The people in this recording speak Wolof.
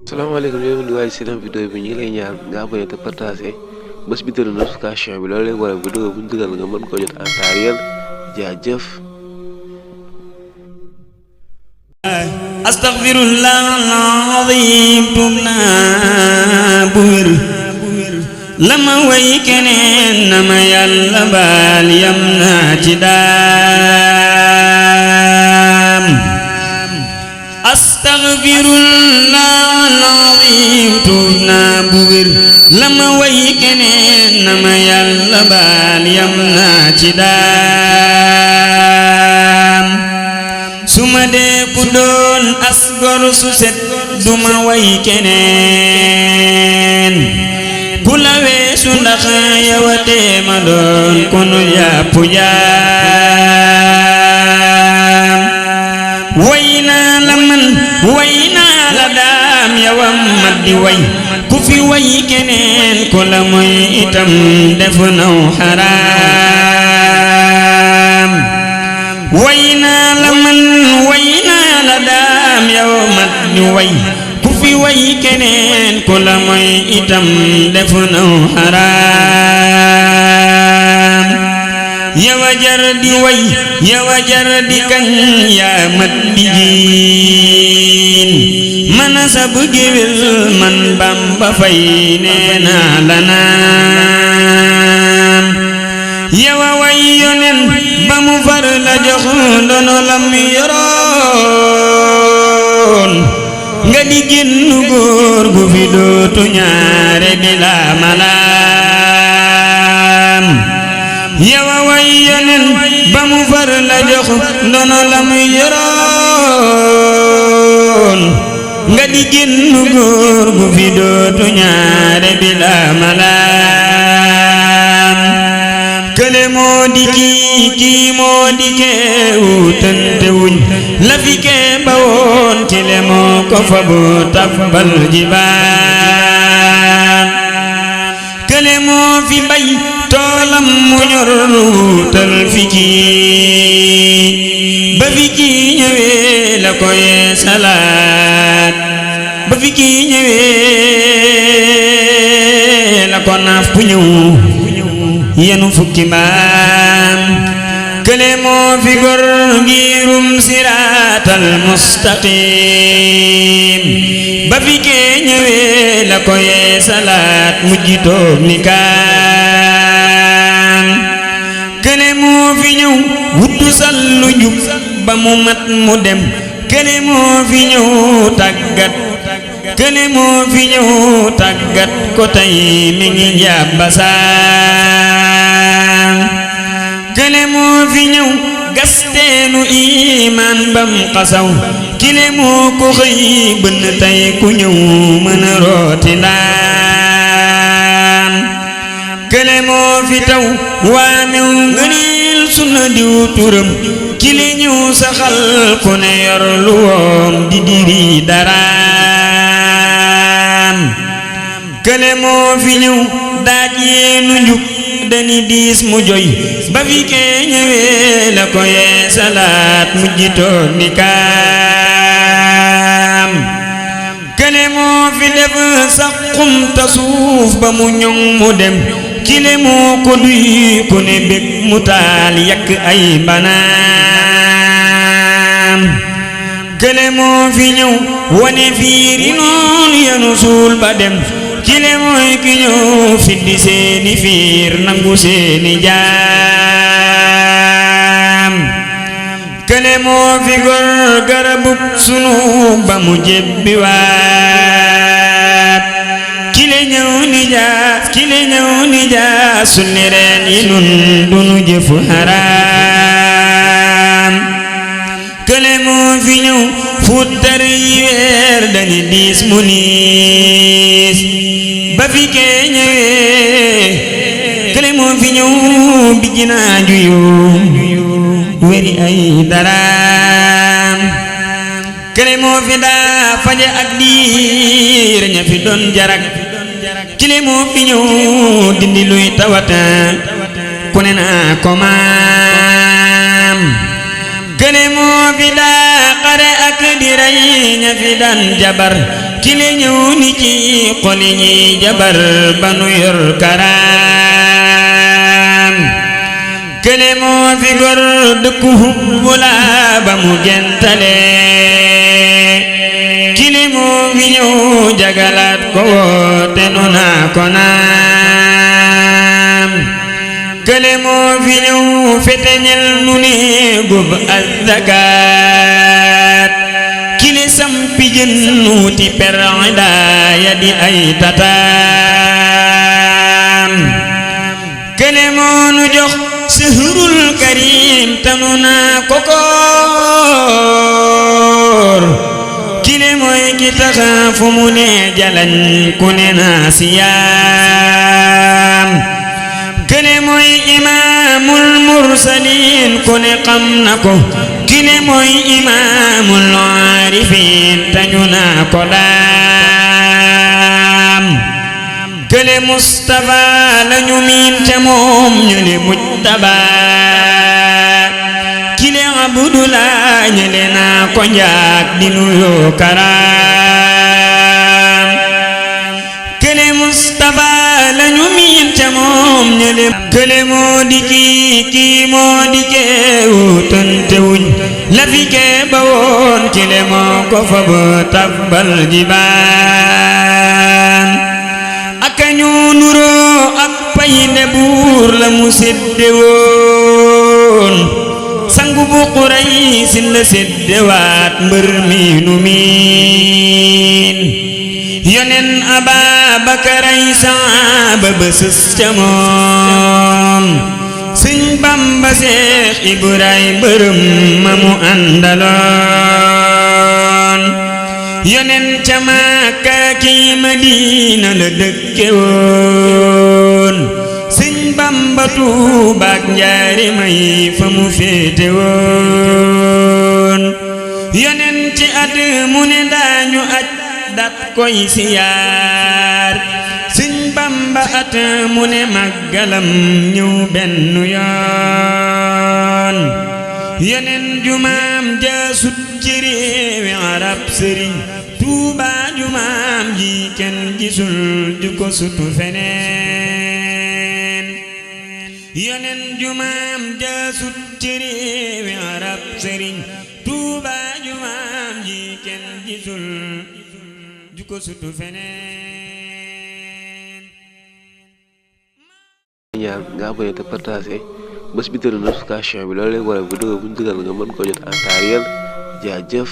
salaamaaleykum yow mi waay si vidéo bi ñu ngi lay ñaan nga abonné te partagé bés bi tëdd notification bi loolu lay waral vidéo bu ñu dugal nga mën ko jot en temps réel jaajëf. astaghfirullah al-azim tubna bu wér lama way keneen na ma yàlla baal yam naa ci daam astaghfirullah al-azim tubna bu wér lama way keneen na ma yàlla baal yam naa ci daam suma dee ku doon asgor su set duma way keneen ku la weesu ndax yawatee ma doon konu yàpp jaam way naa la man way naa la daam yawam mat di way ku fi way keneen ku la moy itam def naw xaraam way naa la man way naa la daam yow mat di way ku fi way keneen ku la moy itam def naw xaraam yow a jar di way yow a jar di kañ yaa mat di jiin man a sab géwél man Bamba Fay nee naa la naam yow a way yonen ba mu far la jox ndono lam yoroon nga di génn góor gu fi dootu ñaare di la malaam yow a way yonen ba mu far la jox ndono lam yoroon nga di génn góor gu fi dootu ñaare di la malaam kële moo di kii moo di kee wutante wuñ la fi kee ba woon kile moo ko fa bu tabbal jibaan kële moo fi bay toolam mu ñor wutal fi kii ba fi kii ñëwee la ko yee salaat ba fi kii ñëwee la ko naaf bu ñëw yenu fukki mbaam kële moo fi gor ngirum siraatal mustaqim ba fi kee ñëwee la ko yee salaat mujj toog ni kaan kële moo fi ñëw wuttu sallu njub ba mu mat mu dem kële moo fi ñëw tàggat kële moo fi ñëw tàggat ko tey mi ngi njàbbasaan kële moo fi ñëw gasteenu iman bam xasaw kile moo ko xëy bënn tey ku ñëw mën a rooti ndaan kële moo fi taw waamew ngëneel sunna diw turam kile ñëw saxal ku ne yor lu woom di diri daraam kële moo fi ñëw daaj yeenu njub dani diis mu joy ba fi kee ñëwee la ko yee salaat mujj toog ni kaam kële moo fi def saqum ta suuf ba mu ñoŋ mu dem kile moo ko duy ku ne bég mu taal yakk ay banaam kële moo fi ñëw wane fiiri noon yenu suul ba dem kile mooy ki ñëw fiddi seeni fiir nangu seeni jaam kële moo fi gor garabub sunu ba mu jebbi waat kile ñëw ni jaas sunni reen yi nun dunu jëfu haraam kële moo fi ñëw futtar yi weer dañu diis mu niis ba fi kee ñëwee kële moo fi ñëw bi jinaa juyu weri ay daraam kële moo fi daa faje ak diir ña fi doon jarak kile moo fi ñëw dindi luy tawata ku ne naa ko maam kële moo fi daa xare ak di rey ña fi daan jabar kile ñëw ni ci xoli ñi jabar ba nu yor karaam kële moo fi gor dëkku hubbula ba mu gentale kile moo fi ñëw jagalaat ko woote nu naa ko naam kële moo fi ñëw feteñel nu ne gub azzakaat kile sampi jën nuuti perida ya di ay tataam kële moo nu jox sëhrul karim tanu naa ko koor kile mooy ki taxa fu mu ne jalañ ku ne naa siyaam kile mooy imaamul mursaliin ku ne xam na ko kile mooy imaamul aarifiin tañu naa ko daam kële Mustafa lañu miin ca moom ñële mujtaba kile Abdullah ñële naa ko njaag di nuyoo karaam kële Mustafa lañu miin ca moom ñële kële moo di kii moo di kee wutante wuñ la fi kee ba woon kile moo ko fa ba tabbal jibaan ñu nuroo ak payne buur la mu sedde woon sangu bu Quraysh la seddewaat mbër mi nu miin yonen Ababakaray saaba ba sës ca moom Sëñ Bamba Seex Ibrahima mbërëm ma mu àndaloon yonen ca Makka ki Madina la dëkke woon Sëñ Bamba Tuuba ak Njaaréem may fa mu féete woon yonen ci at mu ne daañu aj dat koy siyaar Sëñ Bamba at mu ne màggalam ñëw benn yoon yonen jumaam jaasut ci réewi arab sëriñ Tuuba jumaam ji kenn gisul ju ko sutu feneen yonen jumaam jaasut ci réewi arab sëriñ Tuuba jumaam ji kenn gisul ju ko sutu feneen ñaan nga abonné te partagé bés bi tëdd notification bi loolu lay waral vidéo bu ñu dugal nga mën ko jot en temps réel jaajëf